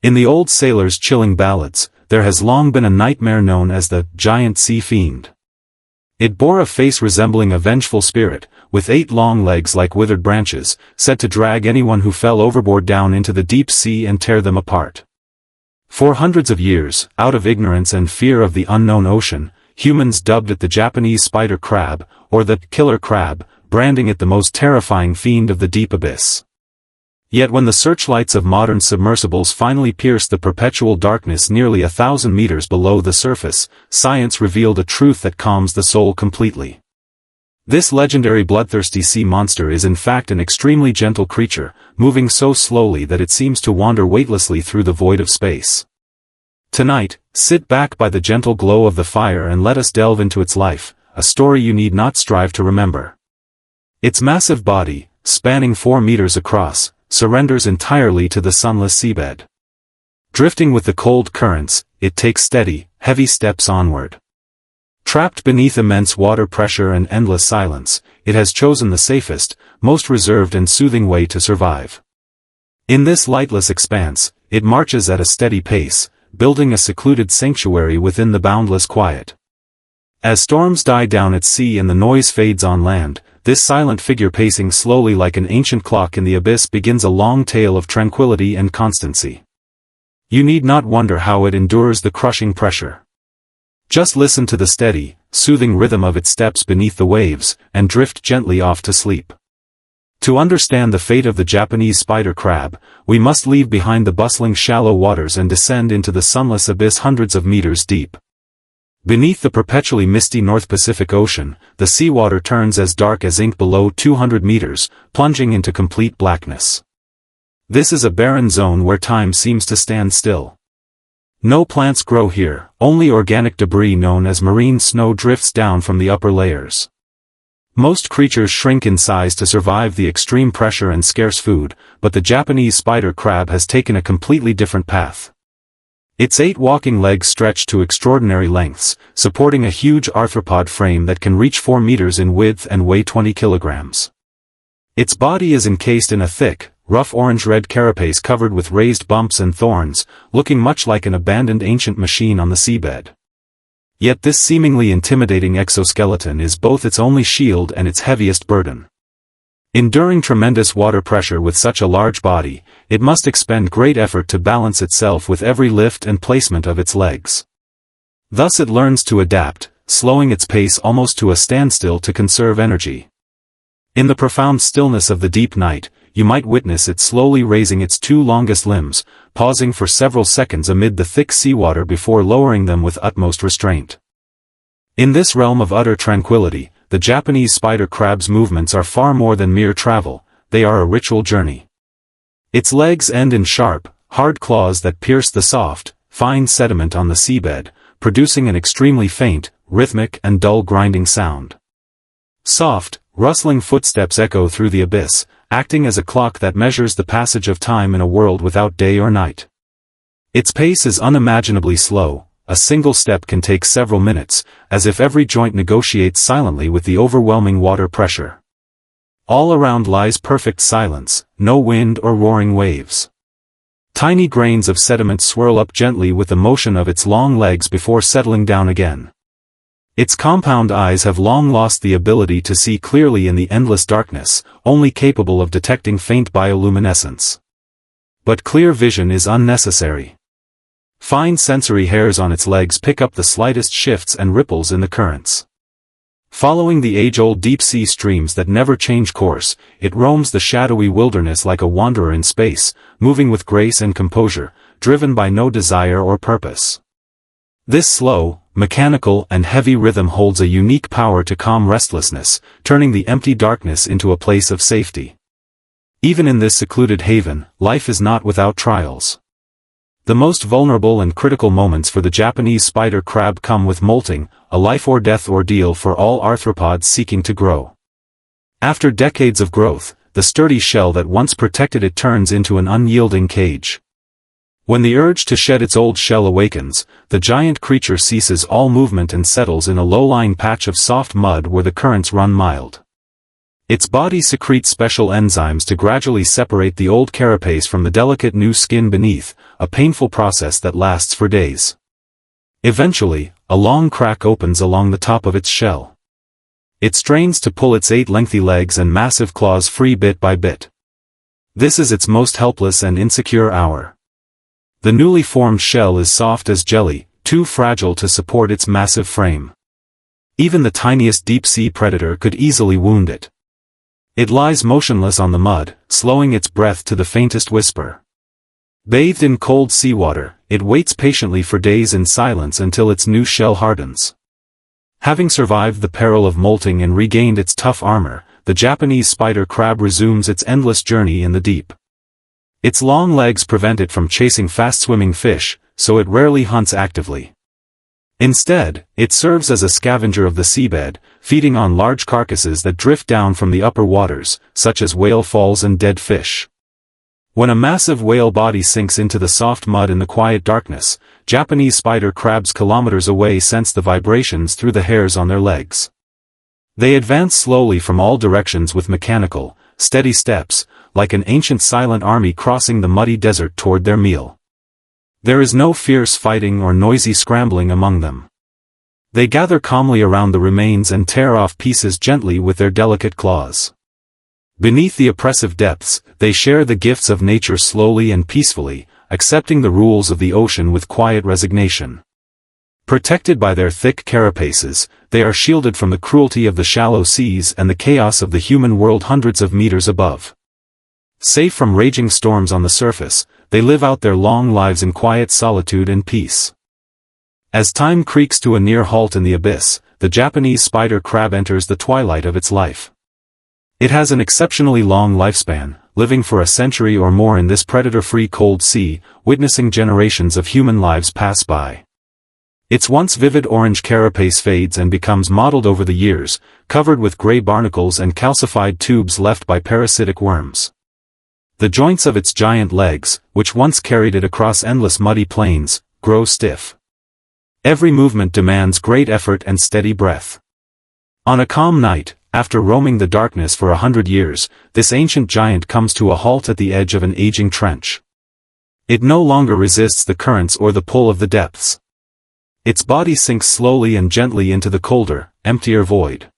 In the old sailors' chilling ballads, there has long been a nightmare known as the giant sea fiend. It bore a face resembling a vengeful spirit, with 8 long legs like withered branches, said to drag anyone who fell overboard down into the deep sea and tear them apart. For hundreds of years, out of ignorance and fear of the unknown ocean, humans dubbed it the Japanese spider crab, or the killer crab, branding it the most terrifying fiend of the deep abyss. Yet when the searchlights of modern submersibles finally pierced the perpetual darkness nearly 1,000 meters below the surface, science revealed a truth that calms the soul completely. This legendary bloodthirsty sea monster is in fact an extremely gentle creature, moving so slowly that it seems to wander weightlessly through the void of space. Tonight, sit back by the gentle glow of the fire and let us delve into its life, a story you need not strive to remember. Its massive body, spanning 4 meters across, surrenders entirely to the sunless seabed. Drifting with the cold currents, it takes steady, heavy steps onward. Trapped beneath immense water pressure and endless silence, it has chosen the safest, most reserved and soothing way to survive. In this lightless expanse, it marches at a steady pace, building a secluded sanctuary within the boundless quiet. As storms die down at sea and the noise fades on land, this silent figure pacing slowly like an ancient clock in the abyss begins a long tale of tranquility and constancy. You need not wonder how it endures the crushing pressure. Just listen to the steady, soothing rhythm of its steps beneath the waves, and drift gently off to sleep. To understand the fate of the Japanese spider crab, we must leave behind the bustling shallow waters and descend into the sunless abyss hundreds of meters deep. Beneath the perpetually misty North Pacific Ocean, the seawater turns as dark as ink below 200 meters, plunging into complete blackness. This is a barren zone where time seems to stand still. No plants grow here, only organic debris known as marine snow drifts down from the upper layers. Most creatures shrink in size to survive the extreme pressure and scarce food, but the Japanese spider crab has taken a completely different path. Its 8 walking legs stretch to extraordinary lengths, supporting a huge arthropod frame that can reach 4 meters in width and weigh 20 kilograms. Its body is encased in a thick, rough orange-red carapace covered with raised bumps and thorns, looking much like an abandoned ancient machine on the seabed. Yet this seemingly intimidating exoskeleton is both its only shield and its heaviest burden. Enduring tremendous water pressure with such a large body, it must expend great effort to balance itself with every lift and placement of its legs. Thus it learns to adapt, slowing its pace almost to a standstill to conserve energy. In the profound stillness of the deep night, you might witness it slowly raising its 2 longest limbs, pausing for several seconds amid the thick seawater before lowering them with utmost restraint. In this realm of utter tranquility, the Japanese spider crab's movements are far more than mere travel, they are a ritual journey. Its legs end in sharp, hard claws that pierce the soft, fine sediment on the seabed, producing an extremely faint, rhythmic and dull grinding sound. Soft, rustling footsteps echo through the abyss, acting as a clock that measures the passage of time in a world without day or night. Its pace is unimaginably slow. A single step can take several minutes, as if every joint negotiates silently with the overwhelming water pressure. All around lies perfect silence, no wind or roaring waves. Tiny grains of sediment swirl up gently with the motion of its long legs before settling down again. Its compound eyes have long lost the ability to see clearly in the endless darkness, only capable of detecting faint bioluminescence. But clear vision is unnecessary. Fine sensory hairs on its legs pick up the slightest shifts and ripples in the currents. Following the age-old deep-sea streams that never change course, it roams the shadowy wilderness like a wanderer in space, moving with grace and composure, driven by no desire or purpose. This slow, mechanical and heavy rhythm holds a unique power to calm restlessness, turning the empty darkness into a place of safety. Even in this secluded haven, life is not without trials. The most vulnerable and critical moments for the Japanese spider crab come with molting, a life-or-death ordeal for all arthropods seeking to grow. After decades of growth, the sturdy shell that once protected it turns into an unyielding cage. When the urge to shed its old shell awakens, the giant creature ceases all movement and settles in a low-lying patch of soft mud where the currents run mild. Its body secretes special enzymes to gradually separate the old carapace from the delicate new skin beneath, a painful process that lasts for days. Eventually, a long crack opens along the top of its shell. It strains to pull its 8 lengthy legs and massive claws free bit by bit. This is its most helpless and insecure hour. The newly formed shell is soft as jelly, too fragile to support its massive frame. Even the tiniest deep-sea predator could easily wound it. It lies motionless on the mud, slowing its breath to the faintest whisper. Bathed in cold seawater, it waits patiently for days in silence until its new shell hardens. Having survived the peril of molting and regained its tough armor, the Japanese spider crab resumes its endless journey in the deep. Its long legs prevent it from chasing fast-swimming fish, so it rarely hunts actively. Instead, it serves as a scavenger of the seabed, feeding on large carcasses that drift down from the upper waters, such as whale falls and dead fish. When a massive whale body sinks into the soft mud in the quiet darkness, Japanese spider crabs kilometers away sense the vibrations through the hairs on their legs. They advance slowly from all directions with mechanical, steady steps, like an ancient silent army crossing the muddy desert toward their meal. There is no fierce fighting or noisy scrambling among them. They gather calmly around the remains and tear off pieces gently with their delicate claws. Beneath the oppressive depths, they share the gifts of nature slowly and peacefully, accepting the rules of the ocean with quiet resignation. Protected by their thick carapaces, they are shielded from the cruelty of the shallow seas and the chaos of the human world hundreds of meters above. Safe from raging storms on the surface, they live out their long lives in quiet solitude and peace. As time creaks to a near halt in the abyss, the Japanese spider crab enters the twilight of its life. It has an exceptionally long lifespan, living for a century or more in this predator-free cold sea, witnessing generations of human lives pass by. Its once vivid orange carapace fades and becomes mottled over the years, covered with gray barnacles and calcified tubes left by parasitic worms. The joints of its giant legs, which once carried it across endless muddy plains, grow stiff. Every movement demands great effort and steady breath. On a calm night, after roaming the darkness for 100 years, this ancient giant comes to a halt at the edge of an aging trench. It no longer resists the currents or the pull of the depths. Its body sinks slowly and gently into the colder, emptier void.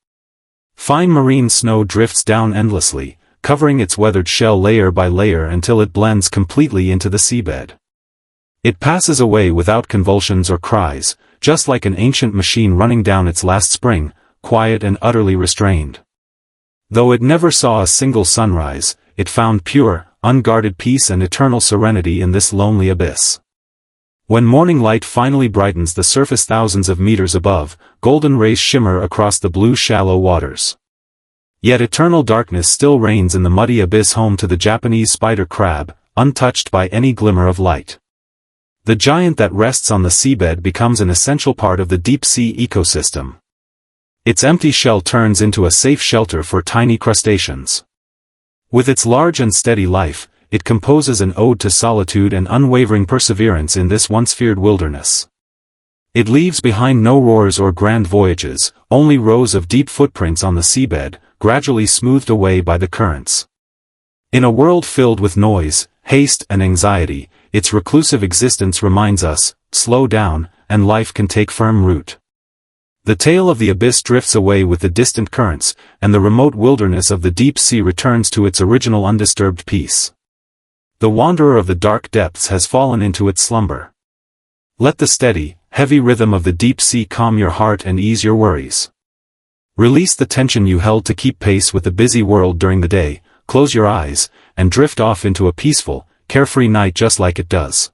Fine marine snow drifts down endlessly, covering its weathered shell layer by layer until it blends completely into the seabed. It passes away without convulsions or cries, just like an ancient machine running down its last spring, quiet and utterly restrained. Though it never saw a single sunrise, it found pure, unguarded peace and eternal serenity in this lonely abyss. When morning light finally brightens the surface thousands of meters above, golden rays shimmer across the blue shallow waters. Yet eternal darkness still reigns in the muddy abyss home to the Japanese spider crab, untouched by any glimmer of light. The giant that rests on the seabed becomes an essential part of the deep-sea ecosystem. Its empty shell turns into a safe shelter for tiny crustaceans. With its large and steady life, it composes an ode to solitude and unwavering perseverance in this once feared wilderness. It leaves behind no roars or grand voyages, only rows of deep footprints on the seabed, gradually smoothed away by the currents. In a world filled with noise, haste and anxiety, its reclusive existence reminds us, slow down, and life can take firm root. The tale of the abyss drifts away with the distant currents, and the remote wilderness of the deep sea returns to its original undisturbed peace. The wanderer of the dark depths has fallen into its slumber. Let the steady, heavy rhythm of the deep sea calm your heart and ease your worries. Release the tension you held to keep pace with the busy world during the day, close your eyes, and drift off into a peaceful, carefree night just like it does.